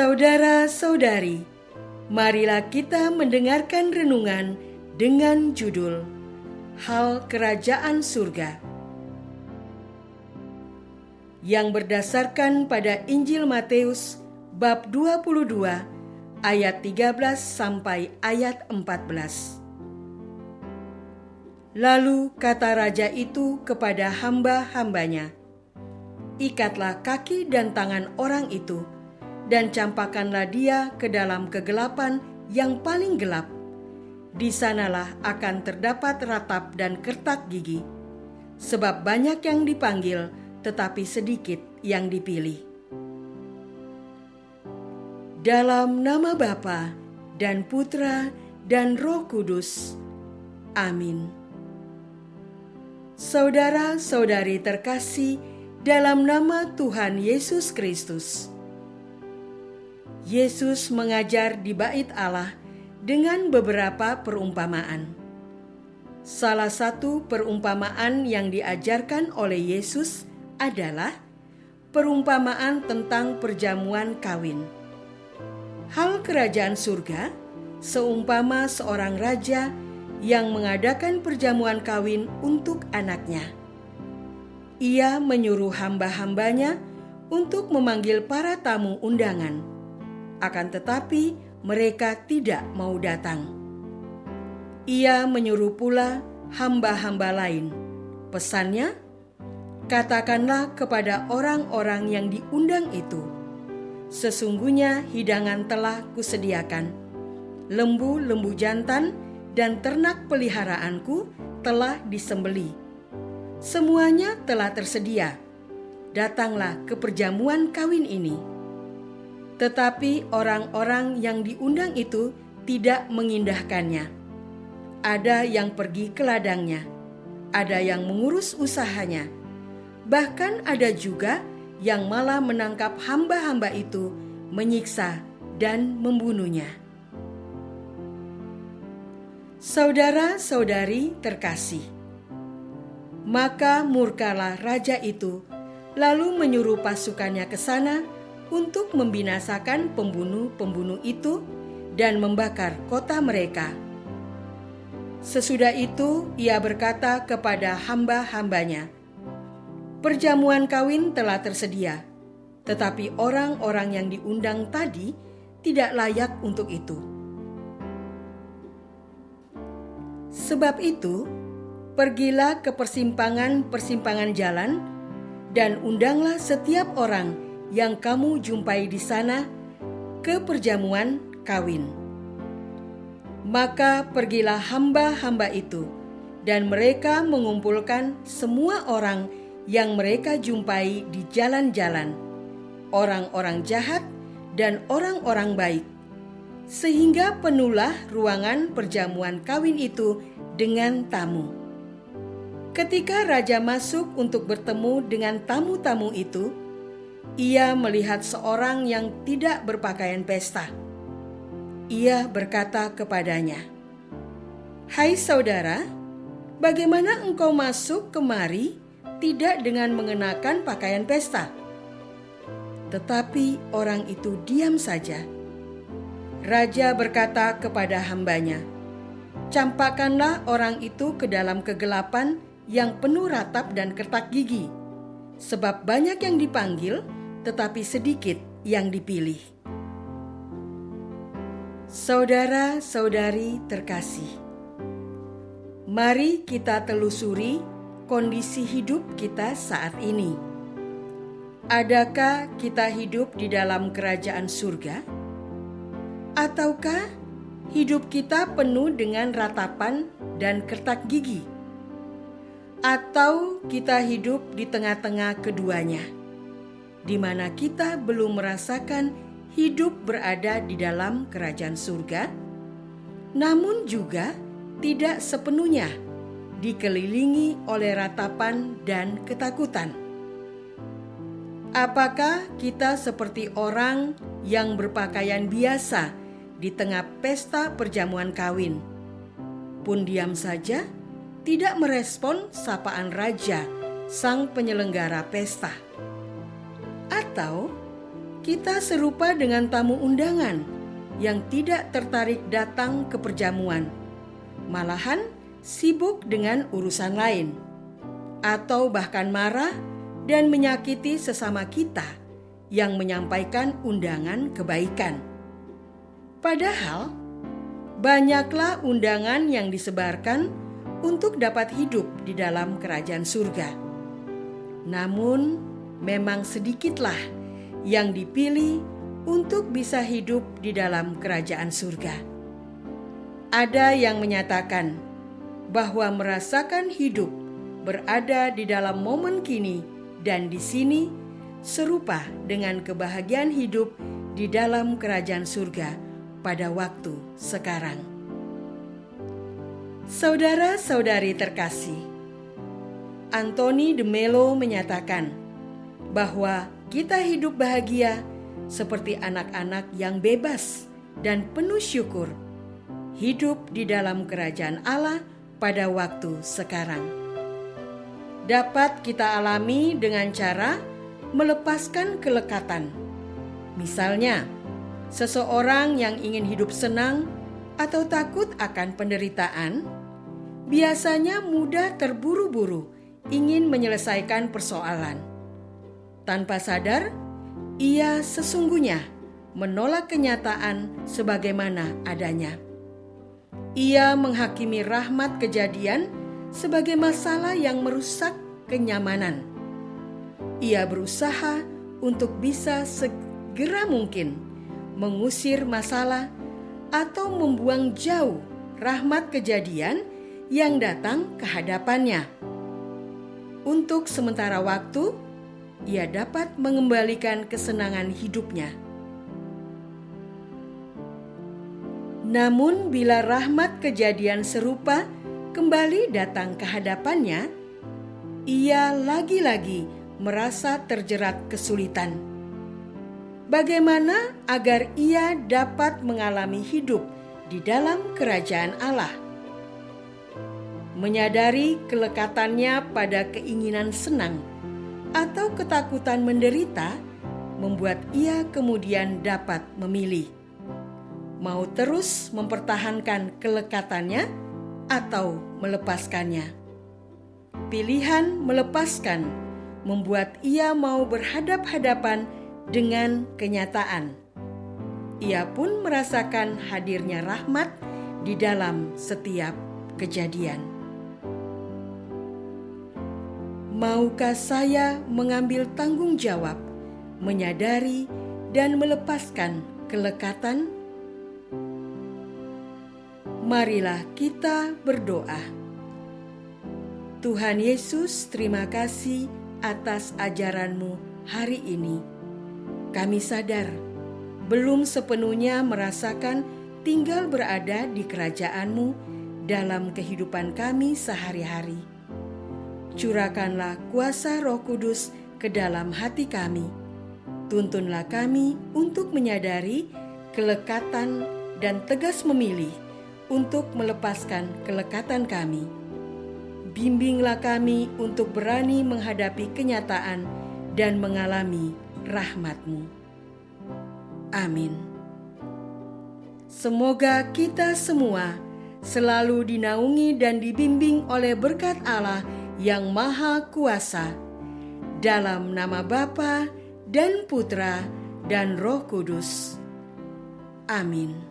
Saudara-saudari, marilah kita mendengarkan renungan dengan judul Hal Kerajaan Surga yang berdasarkan pada Injil Matius bab 22 ayat 13 sampai ayat 14. Lalu kata raja itu kepada hamba-hambanya, "Ikatlah kaki dan tangan orang itu, dan campakkanlah dia ke dalam kegelapan yang paling gelap. Di sanalah akan terdapat ratap dan kertak gigi, sebab banyak yang dipanggil, tetapi sedikit yang dipilih." Dalam nama Bapa dan Putra dan Roh Kudus. Amin. Saudara-saudari terkasih dalam nama Tuhan Yesus Kristus, Yesus mengajar di Bait Allah dengan beberapa perumpamaan. Salah satu perumpamaan yang diajarkan oleh Yesus adalah perumpamaan tentang perjamuan kawin. Hal kerajaan surga seumpama seorang raja yang mengadakan perjamuan kawin untuk anaknya. Ia menyuruh hamba-hambanya untuk memanggil para tamu undangan. Akan tetapi mereka tidak mau datang. Ia menyuruh pula hamba-hamba lain. Pesannya, "Katakanlah kepada orang-orang yang diundang itu, sesungguhnya hidangan telah kusediakan. Lembu-lembu jantan dan ternak peliharaanku telah disembelih. Semuanya telah tersedia. Datanglah ke perjamuan kawin ini." Tetapi orang-orang yang diundang itu tidak mengindahkannya. Ada yang pergi ke ladangnya, ada yang mengurus usahanya, bahkan ada juga yang malah menangkap hamba-hamba itu, menyiksa dan membunuhnya. Saudara-saudari terkasih, maka murkalah raja itu, lalu menyuruh pasukannya ke sana untuk membinasakan pembunuh-pembunuh itu dan membakar kota mereka. Sesudah itu ia berkata kepada hamba-hambanya, "Perjamuan kawin telah tersedia, tetapi orang-orang yang diundang tadi tidak layak untuk itu. Sebab itu, pergilah ke persimpangan-persimpangan jalan dan undanglah setiap orang yang kamu jumpai di sana ke perjamuan kawin." Maka pergilah hamba-hamba itu, dan mereka mengumpulkan semua orang yang mereka jumpai di jalan-jalan, orang-orang jahat dan orang-orang baik, sehingga penuhlah ruangan perjamuan kawin itu dengan tamu. Ketika raja masuk untuk bertemu dengan tamu-tamu itu, ia melihat seorang yang tidak berpakaian pesta. Ia berkata kepadanya, "Hai saudara, bagaimana engkau masuk kemari tidak dengan mengenakan pakaian pesta?" Tetapi orang itu diam saja. Raja berkata kepada hambanya, "Campakkanlah orang itu ke dalam kegelapan yang penuh ratap dan kertak gigi, sebab banyak yang dipanggil, tetapi sedikit yang dipilih." Saudara-saudari terkasih, mari kita telusuri kondisi hidup kita saat ini. Adakah kita hidup di dalam kerajaan surga? Ataukah hidup kita penuh dengan ratapan dan kertak gigi? Atau kita hidup di tengah-tengah keduanya, di mana kita belum merasakan hidup berada di dalam kerajaan surga, namun juga tidak sepenuhnya dikelilingi oleh ratapan dan ketakutan? Apakah kita seperti orang yang berpakaian biasa di tengah pesta perjamuan kawin, pun diam saja, tidak merespon sapaan raja, sang penyelenggara pesta? Atau kita serupa dengan tamu undangan yang tidak tertarik datang ke perjamuan, malahan sibuk dengan urusan lain, atau bahkan marah dan menyakiti sesama kita yang menyampaikan undangan kebaikan. Padahal, banyaklah undangan yang disebarkan untuk dapat hidup di dalam kerajaan surga. Namun, memang sedikitlah yang dipilih untuk bisa hidup di dalam kerajaan surga. Ada yang menyatakan bahwa merasakan hidup berada di dalam momen kini dan di sini serupa dengan kebahagiaan hidup di dalam kerajaan surga pada waktu sekarang. Saudara-saudari terkasih, Anthony de Mello menyatakan bahwa kita hidup bahagia seperti anak-anak yang bebas dan penuh syukur, hidup di dalam kerajaan Allah pada waktu sekarang. Dapat kita alami dengan cara melepaskan kelekatan. Misalnya, seseorang yang ingin hidup senang atau takut akan penderitaan, biasanya mudah terburu-buru ingin menyelesaikan persoalan. Tanpa sadar, ia sesungguhnya menolak kenyataan sebagaimana adanya. Ia menghakimi rahmat kejadian sebagai masalah yang merusak kenyamanan. Ia berusaha untuk bisa segera mungkin mengusir masalah atau membuang jauh rahmat kejadian yang datang ke hadapannya. Untuk sementara waktu, ia dapat mengembalikan kesenangan hidupnya. Namun bila rahmat kejadian serupa kembali datang ke hadapannya, ia lagi-lagi merasa terjerat kesulitan. Bagaimana agar ia dapat mengalami hidup di dalam kerajaan Allah? Menyadari kelekatannya pada keinginan senang atau ketakutan menderita membuat ia kemudian dapat memilih mau terus mempertahankan kelekatannya atau melepaskannya. Pilihan melepaskan membuat ia mau berhadap-hadapan dengan kenyataan. Ia pun merasakan hadirnya rahmat di dalam setiap kejadian. Maukah saya mengambil tanggung jawab, menyadari dan melepaskan kelekatan? Marilah kita berdoa. Tuhan Yesus, terima kasih atas ajaran-Mu hari ini. Kami sadar belum sepenuhnya merasakan tinggal berada di kerajaan-Mu dalam kehidupan kami sehari-hari. Curahkanlah kuasa Roh Kudus ke dalam hati kami. Tuntunlah kami untuk menyadari kelekatan dan tegas memilih untuk melepaskan kelekatan kami. Bimbinglah kami untuk berani menghadapi kenyataan dan mengalami rahmat-Mu. Amin. Semoga kita semua selalu dinaungi dan dibimbing oleh berkat Allah yang Maha Kuasa, dalam nama Bapa dan Putra dan Roh Kudus. Amin.